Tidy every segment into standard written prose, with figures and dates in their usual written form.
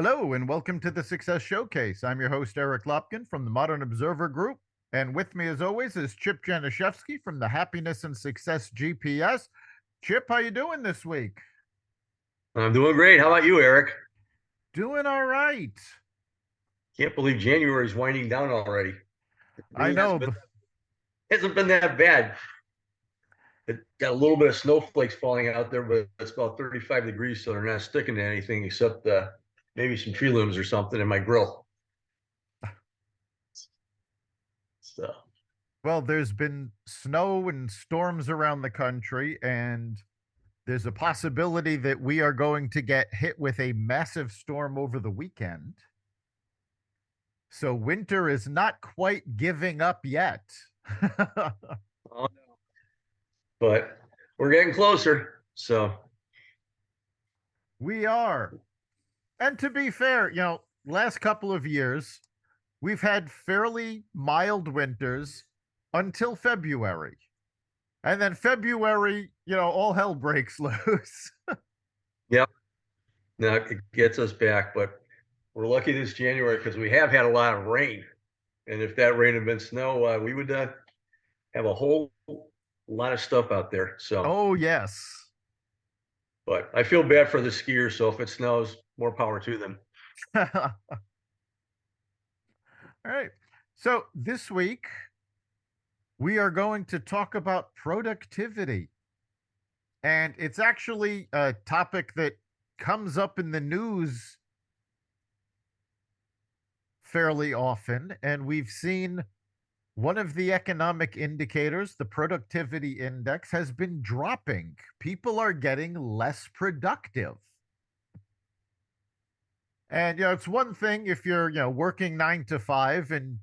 Hello, and welcome to the Success Showcase. I'm your host, Eric Lopkin from the Modern Observer Group. And with me, as always, is Chip Janiszewski from the Happiness and Success GPS. Chip, how you doing this week? I'm doing great. How about you, Eric? Doing all right. Can't believe January is winding down already. It I really know. hasn't been that bad. It got a little bit of snowflakes falling out there, but it's about 35 degrees, so they're not sticking to anything except maybe some tree limbs or something in my grill. So, Well, there's been snow and storms around the country, and there's a possibility that we are going to get hit with a massive storm over the weekend. So winter is not quite giving up yet. oh, but we're getting closer. So, We are. And to be fair, last couple of years, we've had fairly mild winters until February. And then February, all hell breaks loose. yep, now it gets us back, but we're lucky this January because we have had a lot of rain. And if that rain had been snow, we would have a whole lot of stuff out there. So, Oh, yes. but I feel bad for the skiers. So if it snows, more power to them. All right. So this week, we are going to talk about productivity. And it's actually a topic that comes up in the news fairly often. And we've seen one of the economic indicators, the productivity index, has been dropping. People are getting less productive. And it's one thing if you're, working 9 to 5 and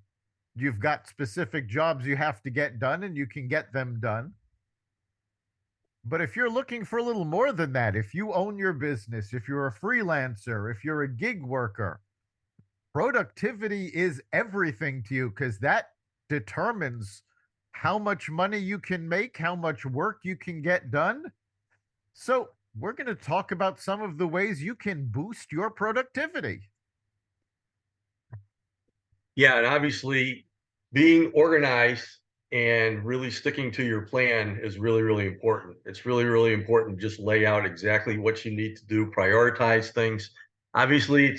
you've got specific jobs you have to get done and you can get them done. But if you're looking for a little more than that, if you own your business, if you're a freelancer, if you're a gig worker, productivity is everything to you because that determines how much money you can make, how much work you can get done. So, we're going to talk about some of the ways you can boost your productivity. Yeah, and obviously being organized and really sticking to your plan is really, really important. It's really, really important to just lay out exactly what you need to do, prioritize things. Obviously,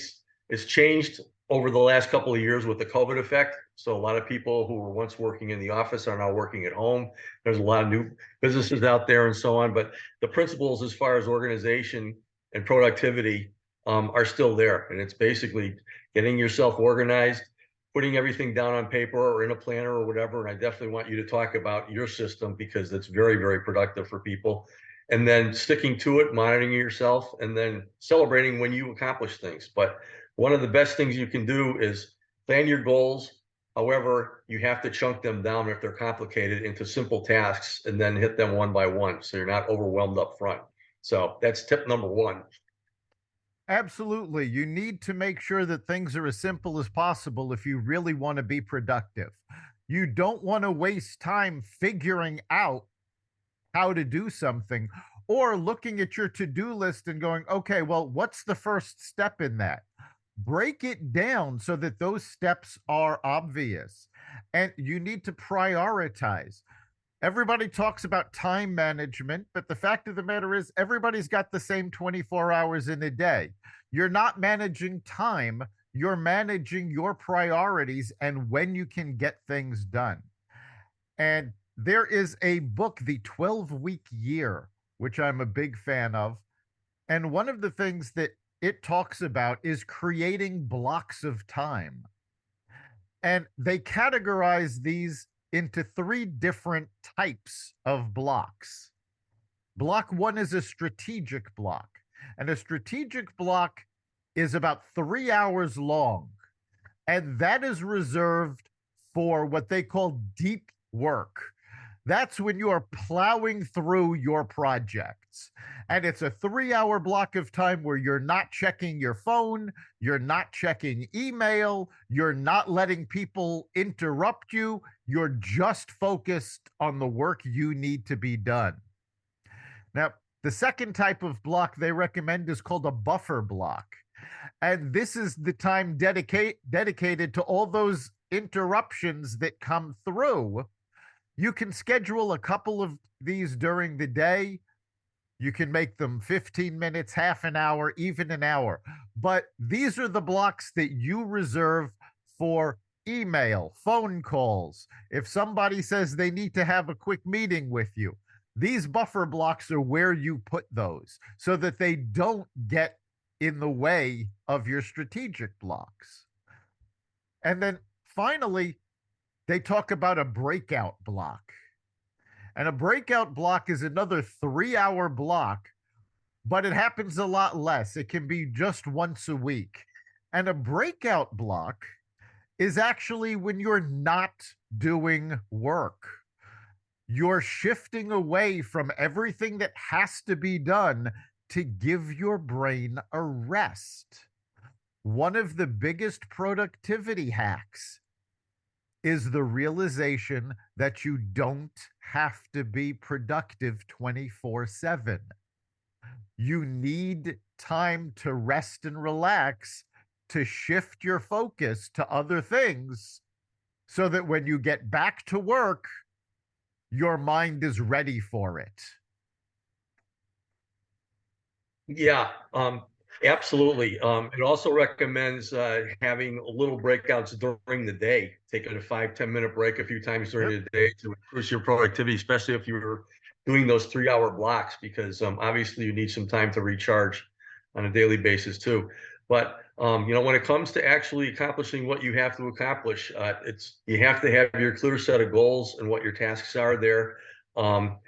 it's changed over the last couple of years with the COVID effect. So a lot of people who were once working in the office are now working at home. There's a lot of new businesses out there and so on. But the principles as far as organization and productivity are still there. And it's basically getting yourself organized, putting everything down on paper or in a planner or whatever. And I definitely want you to talk about your system because it's very, very productive for people. And then sticking to it, monitoring yourself, and then celebrating when you accomplish things. But one of the best things you can do is plan your goals. However, you have to chunk them down if they're complicated into simple tasks and then hit them one by one so you're not overwhelmed up front. So that's tip number one. Absolutely. You need to make sure that things are as simple as possible if you really want to be productive. You don't want to waste time figuring out how to do something or looking at your to do list and going, okay, well, what's the first step in that? Break it down so that those steps are obvious. And you need to prioritize. Everybody talks about time management, but the fact of the matter is, everybody's got the same 24 hours in a day. You're not managing time, you're managing your priorities and when you can get things done. And there is a book, The 12-Week Year, which I'm a big fan of. And one of the things that it talks about is creating blocks of time. And they categorize these into three different types of blocks. Block one is a strategic block, and a strategic block is about 3 hours long, and that is reserved for what they call deep work. That's when you are plowing through your projects. And it's a 3 hour block of time where you're not checking your phone, you're not checking email, you're not letting people interrupt you, you're just focused on the work you need to be done. Now, the second type of block they recommend is called a buffer block. And this is the time dedicated to all those interruptions that come through. You can schedule a couple of these during the day. You can make them 15 minutes, half an hour, even an hour. But these are the blocks that you reserve for email, phone calls. If somebody says they need to have a quick meeting with you, these buffer blocks are where you put those so that they don't get in the way of your strategic blocks. And then finally, they talk about a breakout block. And a breakout block is another 3 hour block, but it happens a lot less. It can be just once a week. And a breakout block is actually when you're not doing work. You're shifting away from everything that has to be done to give your brain a rest. One of the biggest productivity hacks is the realization that you don't have to be productive 24/7. You need time to rest and relax, to shift your focus to other things so that when you get back to work, your mind is ready for it. Yeah, absolutely. It also recommends having little breakouts during the day, taking a 5-10 minute break a few times during Yep. the day to increase your productivity, especially if you're doing those 3 hour blocks, because obviously you need some time to recharge on a daily basis too. But when it comes to actually accomplishing what you have to accomplish, you have to have your clear set of goals and what your tasks are there, and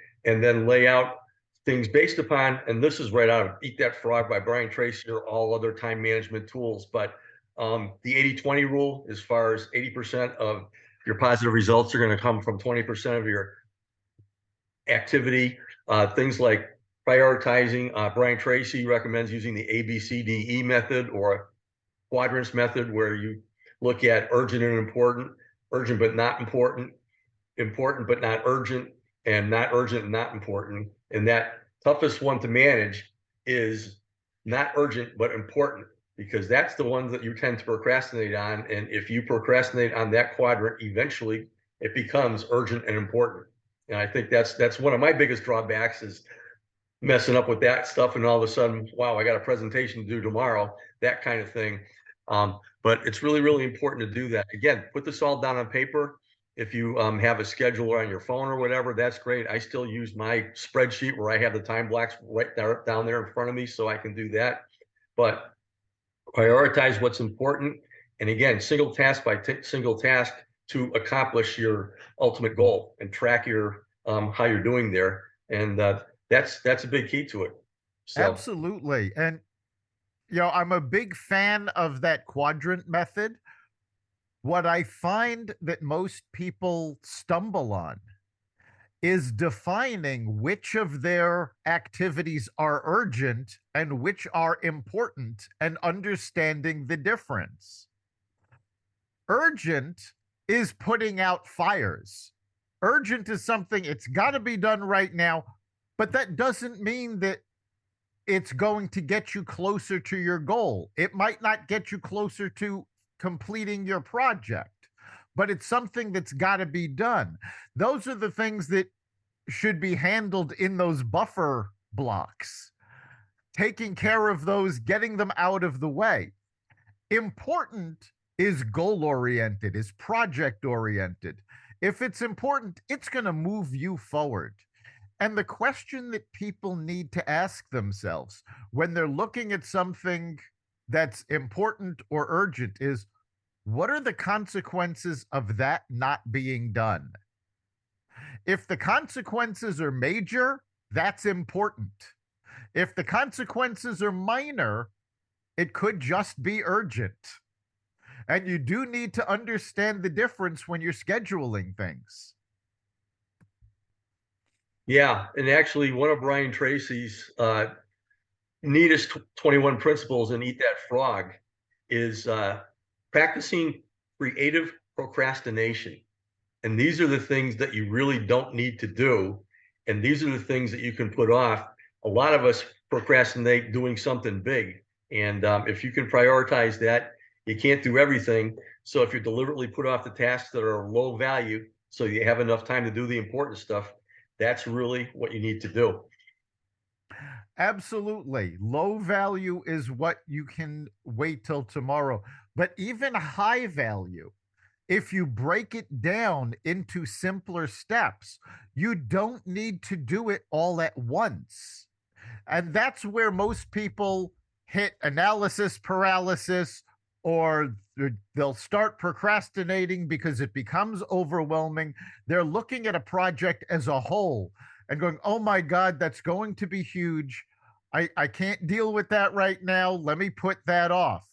then lay out things based upon, and this is right out of Eat That Frog by Brian Tracy or all other time management tools, but the 80-20 rule, as far as 80% of your positive results are going to come from 20% of your activity. Things like prioritizing. Brian Tracy recommends using the ABCDE method or quadrants method, where you look at urgent and important, urgent but not important, important but not urgent, and not urgent and not important. And that toughest one to manage is not urgent but important, because that's the ones that you tend to procrastinate on. And if you procrastinate on that quadrant, eventually it becomes urgent and important. And I think that's one of my biggest drawbacks, is messing up with that stuff, and all of a sudden, wow, I got a presentation to do tomorrow, that kind of thing. But it's really, really important to do that. Again, put this all down on paper. If you have a scheduler on your phone or whatever, that's great. I still use my spreadsheet where I have the time blocks right there, down there in front of me, so I can do that. But prioritize what's important. And again, single task by single task to accomplish your ultimate goal, and track your how you're doing there. And that's a big key to it. So Absolutely. And, I'm a big fan of that quadrant method. What I find that most people stumble on is defining which of their activities are urgent and which are important, and understanding the difference. Urgent is putting out fires. Urgent is something, it's got to be done right now, but that doesn't mean that it's going to get you closer to your goal. It might not get you closer to completing your project, but it's something that's got to be done. Those are the things that should be handled in those buffer blocks, taking care of those, getting them out of the way. Important is goal oriented, is project oriented. If it's important, it's going to move you forward. And the question that people need to ask themselves when they're looking at something that's important or urgent is, what are the consequences of that not being done? If the consequences are major, that's important. If the consequences are minor, it could just be urgent. And you do need to understand the difference when you're scheduling things. yeah, and actually, one of Brian Tracy's neatest 21 principles in Eat That Frog is practicing creative procrastination. And these are the things that you really don't need to do. And these are the things that you can put off. A lot of us procrastinate doing something big. And if you can prioritize that, you can't do everything. So if you deliberately put off the tasks that are low value, so you have enough time to do the important stuff, that's really what you need to do. Absolutely. Low value is what you can wait till tomorrow. But even high value, if you break it down into simpler steps, you don't need to do it all at once. And that's where most people hit analysis paralysis, or they'll start procrastinating because it becomes overwhelming. They're looking at a project as a whole and going, oh my God, that's going to be huge. I can't deal with that right now. Let me put that off.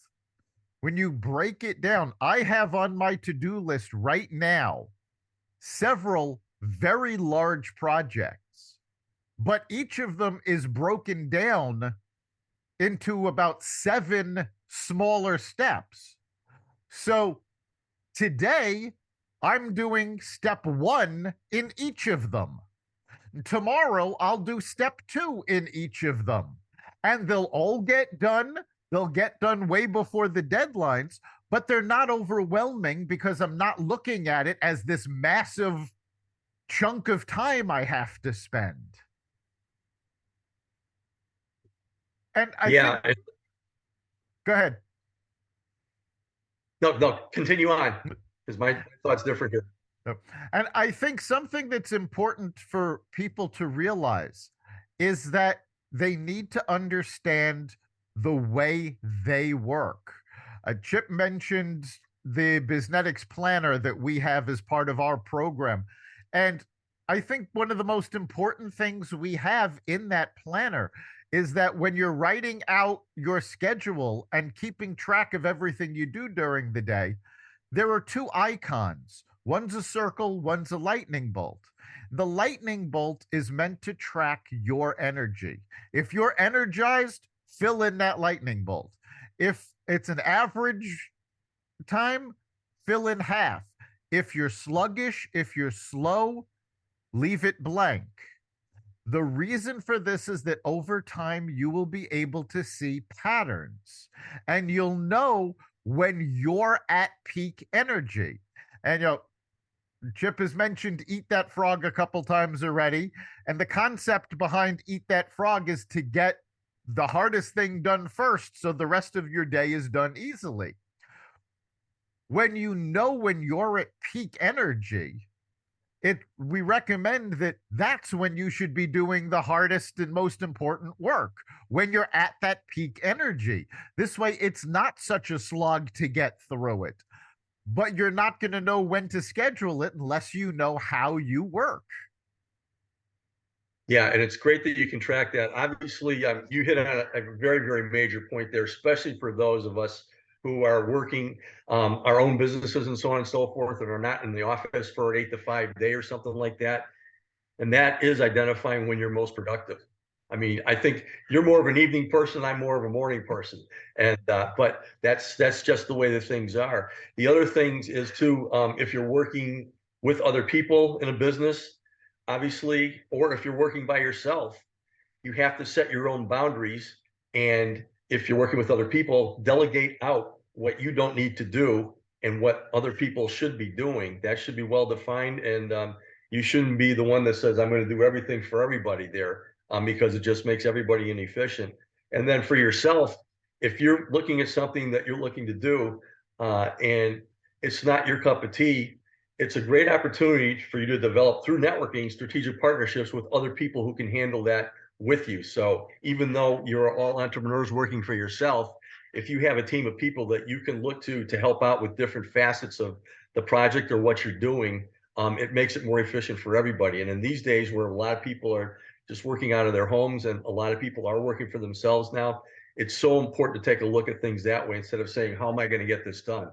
When you break it down, I have on my to do list right now several very large projects, but each of them is broken down into about 7 smaller steps. So today, I'm doing step 1 in each of them. Tomorrow, I'll do step 2 in each of them. And they'll all get done. They'll get done way before the deadlines, but they're not overwhelming because I'm not looking at it as this massive chunk of time I have to spend. And I think, Yeah. go ahead. No, no, continue on because my thought's different here. And I think something that's important for people to realize is that they need to understand the way they work. Chip mentioned the Biznetics planner that we have as part of our program. And I think one of the most important things we have in that planner is that when you're writing out your schedule and keeping track of everything you do during the day, there are 2 icons. One's a circle, one's a lightning bolt. The lightning bolt is meant to track your energy. If you're energized, fill in that lightning bolt. If it's an average time, fill in half. If you're sluggish, if you're slow, leave it blank. The reason for this is that over time, you will be able to see patterns and you'll know when you're at peak energy. And, Chip has mentioned Eat That Frog a couple times already. And the concept behind Eat That Frog is to get the hardest thing done first so the rest of your day is done easily. When you know when you're at peak energy, we recommend that that's when you should be doing the hardest and most important work, when you're at that peak energy. This way it's not such a slog to get through it, but you're not going to know when to schedule it unless you know how you work. Yeah, and it's great that you can track that. Obviously, you hit on a very, very major point there, especially for those of us who are working our own businesses and so on and so forth, and are not in the office for an 8 to 5 day or something like that. And that is identifying when you're most productive. I mean, I think you're more of an evening person. I'm more of a morning person, and but that's just the way that things are. The other things is too, if you're working with other people in a business, obviously, or if you're working by yourself, you have to set your own boundaries. And if you're working with other people, delegate out what you don't need to do and what other people should be doing. That should be well defined. And you shouldn't be the one that says, I'm going to do everything for everybody there, because it just makes everybody inefficient. And then for yourself, if you're looking at something that you're looking to do and it's not your cup of tea, it's a great opportunity for you to develop through networking strategic partnerships with other people who can handle that with you. So even though you're all entrepreneurs working for yourself, if you have a team of people that you can look to help out with different facets of the project or what you're doing, it makes it more efficient for everybody. And in these days where a lot of people are just working out of their homes and a lot of people are working for themselves now, it's so important to take a look at things that way instead of saying, how am I going to get this done?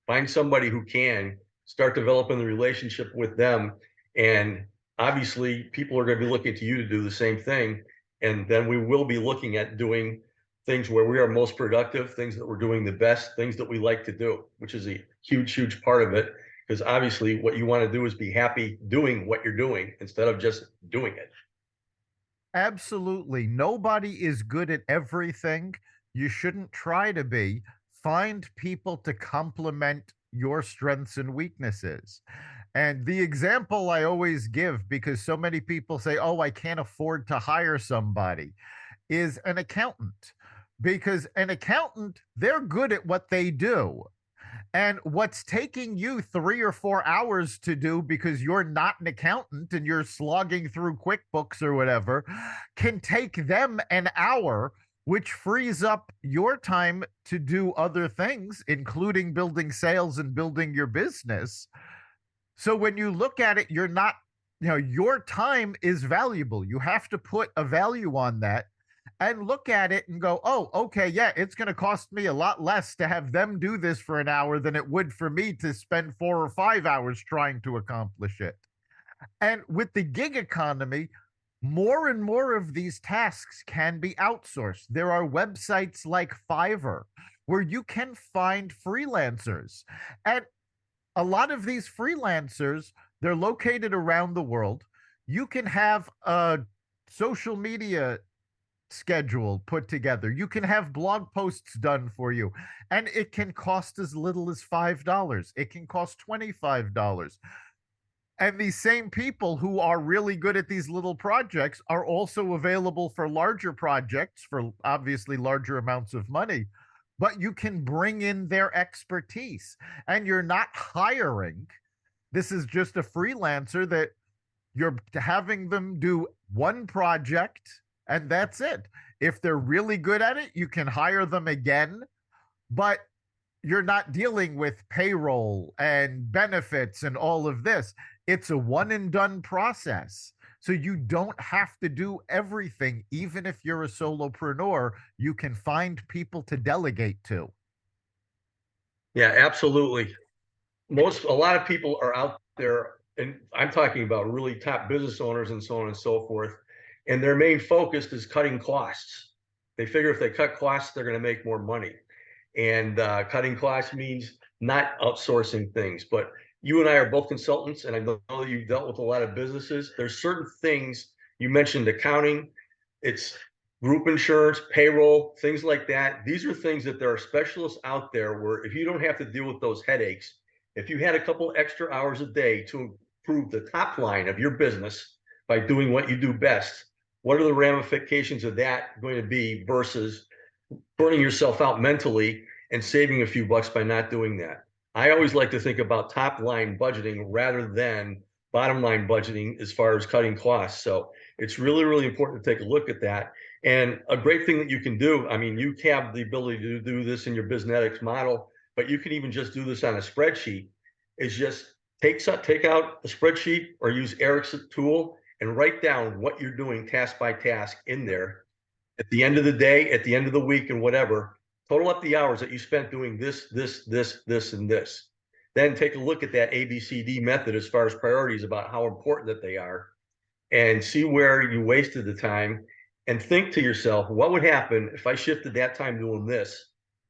Find somebody who can, start developing the relationship with them. And obviously, people are going to be looking to you to do the same thing. And then we will be looking at doing things where we are most productive, things that we're doing the best, things that we like to do, which is a huge, huge part of it. Because obviously, what you want to do is be happy doing what you're doing instead of just doing it. Absolutely. Nobody is good at everything. You shouldn't try to be. Find people to complement your strengths and weaknesses. And the example I always give, because so many people say, oh, I can't afford to hire somebody, is an accountant. Because an accountant, they're good at what they do. And what's taking you 3 or 4 hours to do because you're not an accountant and you're slogging through QuickBooks or whatever can take them an hour, which frees up your time to do other things, including building sales and building your business. So when you look at it, you're not, your time is valuable. You have to put a value on that and look at it and go, oh, okay, yeah, it's going to cost me a lot less to have them do this for an hour than it would for me to spend 4 or 5 hours trying to accomplish it. And with the gig economy, more and more of these tasks can be outsourced. There are websites like Fiverr where you can find freelancers. And a lot of these freelancers, they're located around the world. You can have a social media schedule put together. You can have blog posts done for you, and it can cost as little as $5. It can cost $25. And these same people who are really good at these little projects are also available for larger projects for obviously larger amounts of money. But you can bring in their expertise, and you're not hiring. This is just a freelancer that you're having them do one project and that's it. If they're really good at it, you can hire them again, but you're not dealing with payroll and benefits and all of this. It's a one and done process. So you don't have to do everything. Even if you're a solopreneur, you can find people to delegate to. Yeah, absolutely. A lot of people are out there, and I'm talking about really top business owners and so on and so forth, and their main focus is cutting costs. They figure if they cut costs, they're going to make more money. And cutting costs means not outsourcing things. But you and I are both consultants, and I know that you've dealt with a lot of businesses. There's certain things you mentioned accounting, it's group insurance, payroll, things like that. These are things that there are specialists out there where if you don't have to deal with those headaches, if you had a couple extra hours a day to improve the top line of your business by doing what you do best, what are the ramifications of that going to be versus burning yourself out mentally and saving a few bucks by not doing that? I always like to think about top line budgeting rather than bottom line budgeting as far as cutting costs. So it's really, really important to take a look at that. And a great thing that you can do, I mean, you have the ability to do this in your Biznetics model, but you can even just do this on a spreadsheet, is just take out a spreadsheet or use Eric's tool and write down what you're doing task by task in there. At the end of the day, at the end of the week and whatever, total up the hours that you spent doing this, and this. Then take a look at that ABCD method as far as priorities about how important that they are and see where you wasted the time and think to yourself, what would happen if I shifted that time doing this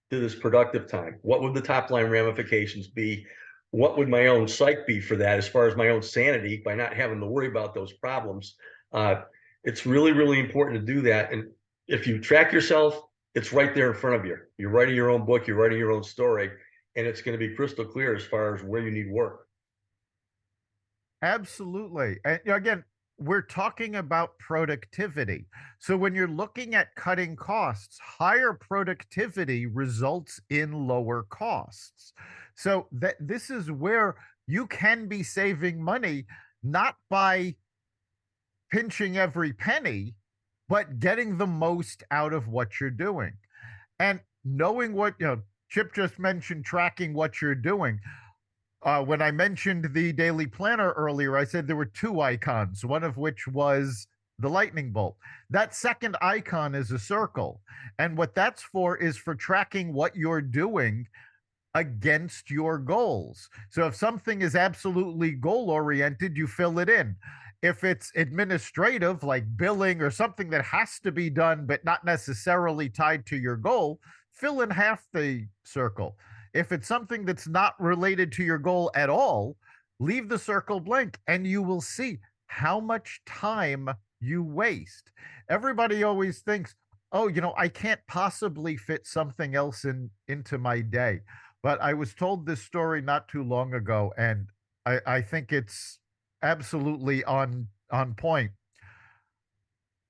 to this productive time? What would the top line ramifications be? What would my own psyche be for that as far as my own sanity by not having to worry about those problems? It's really, really important to do that. And if you track yourself, it's right there in front of you. You're writing your own book, you're writing your own story, and it's going to be crystal clear as far as where you need work. Absolutely. And again, we're talking about productivity. So when you're looking at cutting costs, higher productivity results in lower costs. So that this is where you can be saving money, not by pinching every penny, but getting the most out of what you're doing. And knowing what, Chip just mentioned tracking what you're doing. When I mentioned the daily planner earlier, I said there were two icons, one of which was the lightning bolt. That second icon is a circle. And what that's for is for tracking what you're doing against your goals. So if something is absolutely goal oriented, you fill it in. If it's administrative, like billing or something that has to be done, but not necessarily tied to your goal, fill in half the circle. If it's something that's not related to your goal at all, leave the circle blank and you will see how much time you waste. Everybody always thinks, oh, I can't possibly fit something else into my day. But I was told this story not too long ago, and I think it's absolutely on point.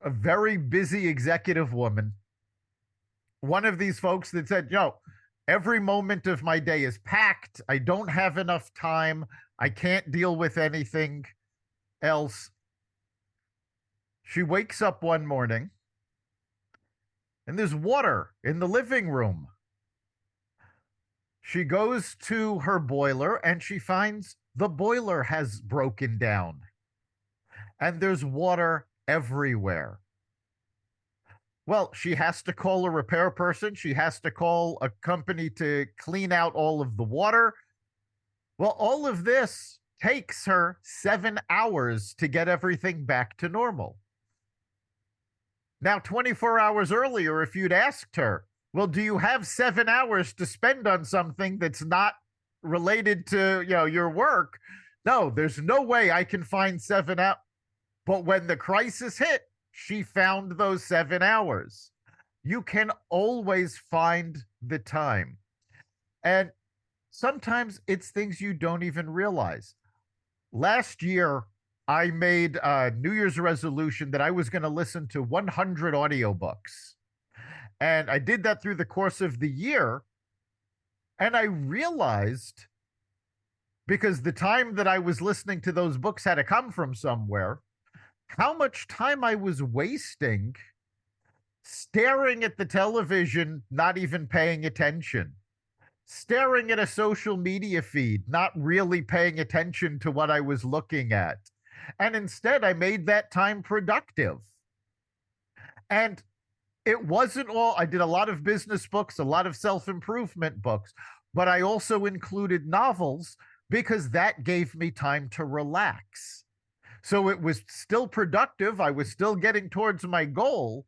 A very busy executive woman, one of these folks that said, every moment of my day is packed. I don't have enough time. I can't deal with anything else. She wakes up one morning and there's water in the living room. She goes to her boiler and she finds the boiler has broken down and there's water everywhere. Well, she has to call a repair person. She has to call a company to clean out all of the water. Well, all of this takes her 7 hours to get everything back to normal. Now, 24 hours earlier, if you'd asked her, well, do you have 7 hours to spend on something that's not related to, your work? No, there's no way I can find 7 hours. But when the crisis hit, she found those 7 hours. You can always find the time. And sometimes it's things you don't even realize. Last year, I made a New Year's resolution that I was going to listen to 100 audiobooks. And I did that through the course of the year. And I realized, because the time that I was listening to those books had to come from somewhere, how much time I was wasting staring at the television, not even paying attention, staring at a social media feed, not really paying attention to what I was looking at. And instead, I made that time productive. And it wasn't all, I did a lot of business books, a lot of self improvement books, but I also included novels because that gave me time to relax. So it was still productive. I was still getting towards my goal,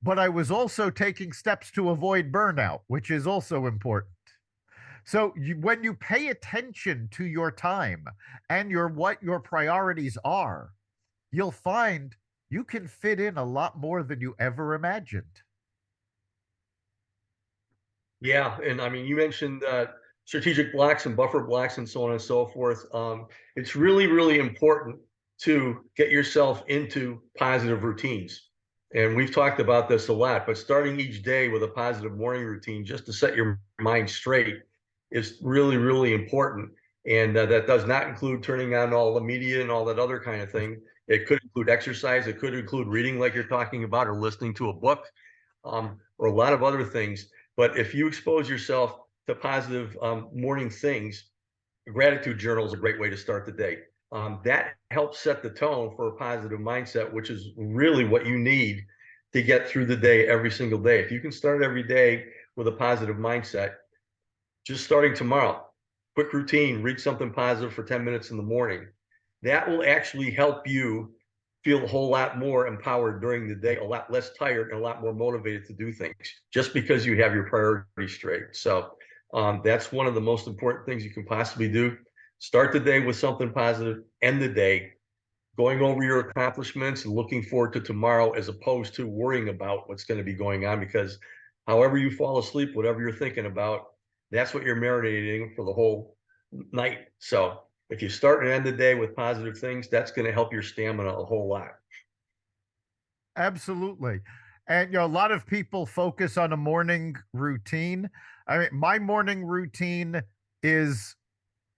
but I was also taking steps to avoid burnout, which is also important. So when you pay attention to your time and what your priorities are, you'll find you can fit in a lot more than you ever imagined. Yeah, and I mean, you mentioned strategic blocks and buffer blocks and so on and so forth. It's really, really important to get yourself into positive routines. And we've talked about this a lot, but starting each day with a positive morning routine just to set your mind straight is really, really important. And that does not include turning on all the media and all that other kind of thing. It could include exercise. It could include reading like you're talking about, or listening to a book, or a lot of other things. But if you expose yourself to positive morning things, a gratitude journal is a great way to start the day. That helps set the tone for a positive mindset, which is really what you need to get through the day every single day. If you can start every day with a positive mindset, just starting tomorrow, quick routine, read something positive for 10 minutes in the morning. That will actually help you feel a whole lot more empowered during the day, a lot less tired, and a lot more motivated to do things just because you have your priorities straight. So that's one of the most important things you can possibly do. Start the day with something positive, end the day going over your accomplishments and looking forward to tomorrow, as opposed to worrying about what's going to be going on, because however you fall asleep, whatever you're thinking about, that's what you're marinating for the whole night. So if you start and end the day with positive things, that's going to help your stamina a whole lot. Absolutely. And a lot of people focus on a morning routine. I mean, my morning routine is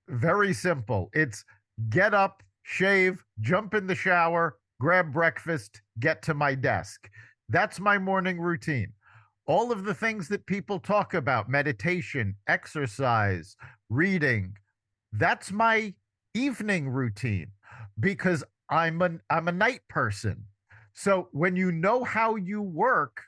very simple. It's get up, shave, jump in the shower, grab breakfast, get to my desk. That's my morning routine. All of the things that people talk about, meditation, exercise, reading, that's my evening routine because I'm a night person. So when you know how you work,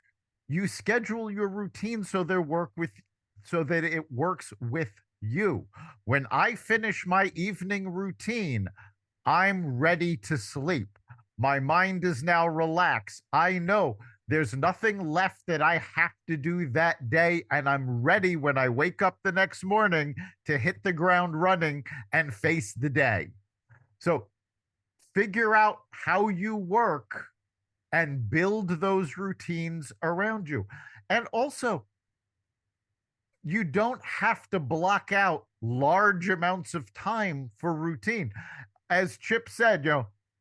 you schedule your routine so that it works with you. When I finish my evening routine, I'm ready to sleep. My mind is now relaxed. I know there's nothing left that I have to do that day, and I'm ready when I wake up the next morning to hit the ground running and face the day. So figure out how you work and build those routines around you. And also, you don't have to block out large amounts of time for routine. As Chip said,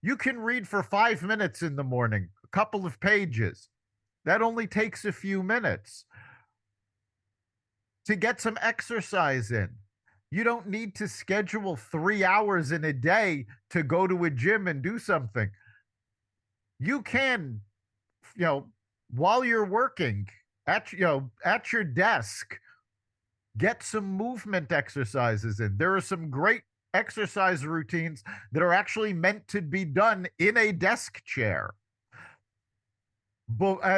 you can read for 5 minutes in the morning, a couple of pages. That only takes a few minutes to get some exercise in. You don't need to schedule 3 hours in a day to go to a gym and do something. You can, you know, while you're working at your desk, get some movement exercises in. There are some great exercise routines that are actually meant to be done in a desk chair.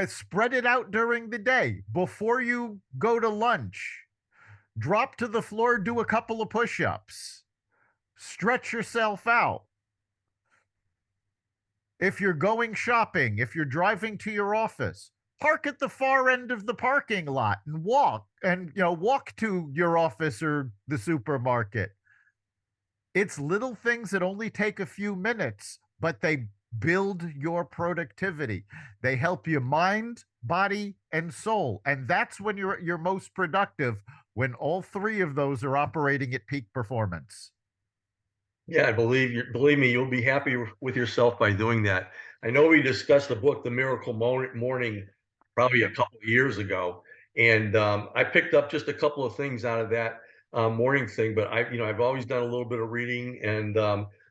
Spread it out during the day before you go to lunch. Drop to the floor, do a couple of push ups, stretch yourself out. If you're going shopping, if you're driving to your office, park at the far end of the parking lot and walk to your office or the supermarket. It's little things that only take a few minutes, but they build your productivity. They help you mind, body, and soul. And that's when you're most productive, when all three of those are operating at peak performance. Yeah, believe me, you'll be happy with yourself by doing that. I know we discussed the book, The Miracle Morning, probably a Yep. couple of years ago, and I picked up just a couple of things out of that morning thing. But I've always done a little bit of reading and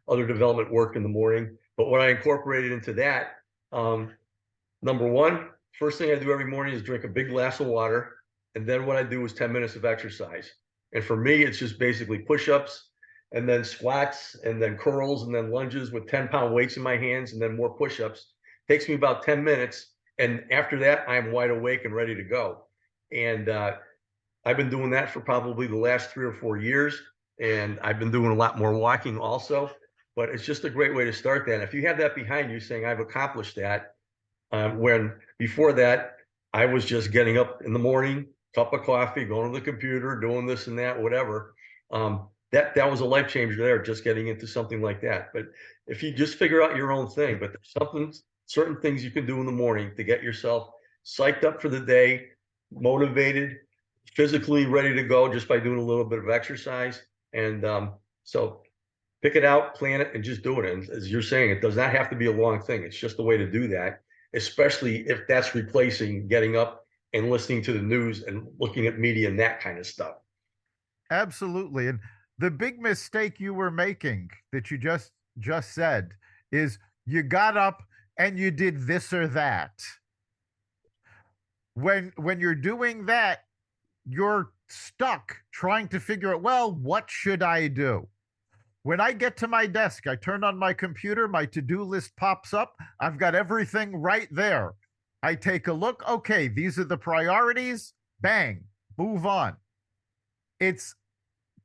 other development work in the morning. But what I incorporated into that, number one, first thing I do every morning is drink a big glass of water, and then what I do is 10 minutes of exercise. And for me, it's just basically push-ups and then squats and then curls and then lunges with 10-pound weights in my hands and then more push-ups. Takes me about 10 minutes. And after that, I'm wide awake and ready to go. And I've been doing that for probably the last 3 or 4 years. And I've been doing a lot more walking also. But it's just a great way to start that. If you have that behind you saying, I've accomplished that, when before that, I was just getting up in the morning, cup of coffee, going to the computer, doing this and that, whatever. That was a life changer there, just getting into something like that. But if you just figure out your own thing, but there's certain things you can do in the morning to get yourself psyched up for the day, motivated, physically ready to go just by doing a little bit of exercise. And so pick it out, plan it, and just do it. And as you're saying, it does not have to be a long thing. It's just a way to do that, especially if that's replacing getting up and listening to the news and looking at media and that kind of stuff. Absolutely. And the big mistake you were making that you just said is you got up and you did this or that. When you're doing that, you're stuck trying to figure out, well, what should I do? When I get to my desk, I turn on my computer, my to-do list pops up. I've got everything right there. I take a look. Okay, these are the priorities. Bang, move on. It's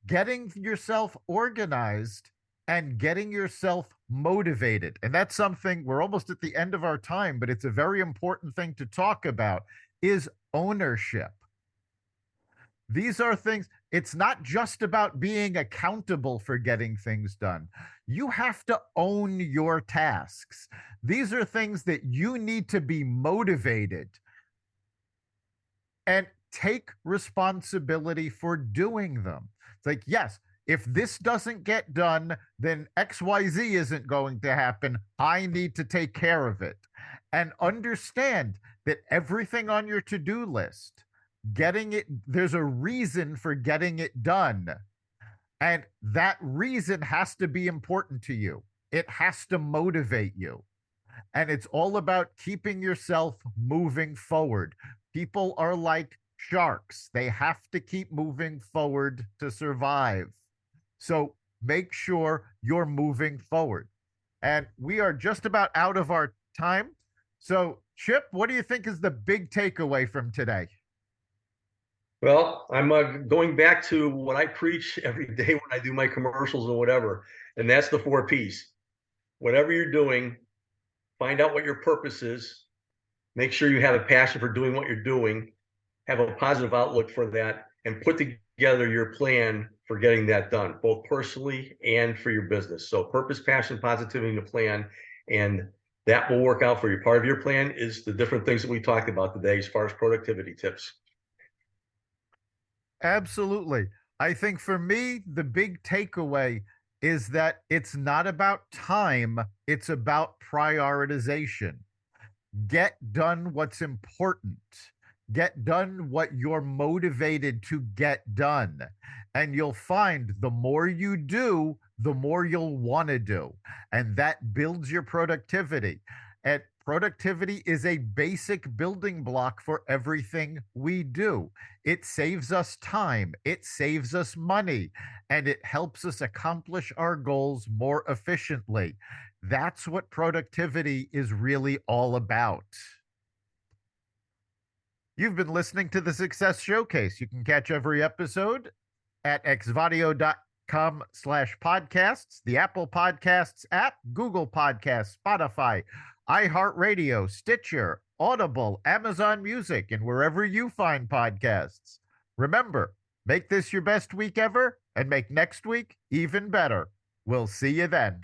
getting yourself organized and getting yourself motivated. And that's something we're almost at the end of our time, but it's a very important thing to talk about is ownership. These are things, it's not just about being accountable for getting things done. You have to own your tasks. These are things that you need to be motivated and take responsibility for doing them. It's like, yes, if this doesn't get done, then XYZ isn't going to happen. I need to take care of it. And understand that everything on your to do list, there's a reason for getting it done. And that reason has to be important to you, it has to motivate you. And it's all about keeping yourself moving forward. People are like sharks, they have to keep moving forward to survive. So make sure you're moving forward. And we are just about out of our time. So, Chip, what do you think is the big takeaway from today? Well, I'm going back to what I preach every day when I do my commercials or whatever, and that's the 4 Ps. Whatever you're doing, find out what your purpose is. Make sure you have a passion for doing what you're doing, have a positive outlook for that, and put together your plan for getting that done, both personally and for your business. So purpose, passion, positivity, and a plan. And that will work out for you. Part of your plan is the different things that we talked about today as far as productivity tips. Absolutely. I think for me, the big takeaway is that it's not about time, it's about prioritization. Get done what's important. Get done what you're motivated to get done. And you'll find the more you do, the more you'll want to do. And that builds your productivity. And productivity is a basic building block for everything we do. It saves us time, it saves us money, and it helps us accomplish our goals more efficiently. That's what productivity is really all about. You've been listening to the Success Showcase. You can catch every episode at xvadio.com/podcasts, the Apple Podcasts app, Google Podcasts, Spotify, iHeartRadio, Stitcher, Audible, Amazon Music, and wherever you find podcasts. Remember, make this your best week ever and make next week even better. We'll see you then.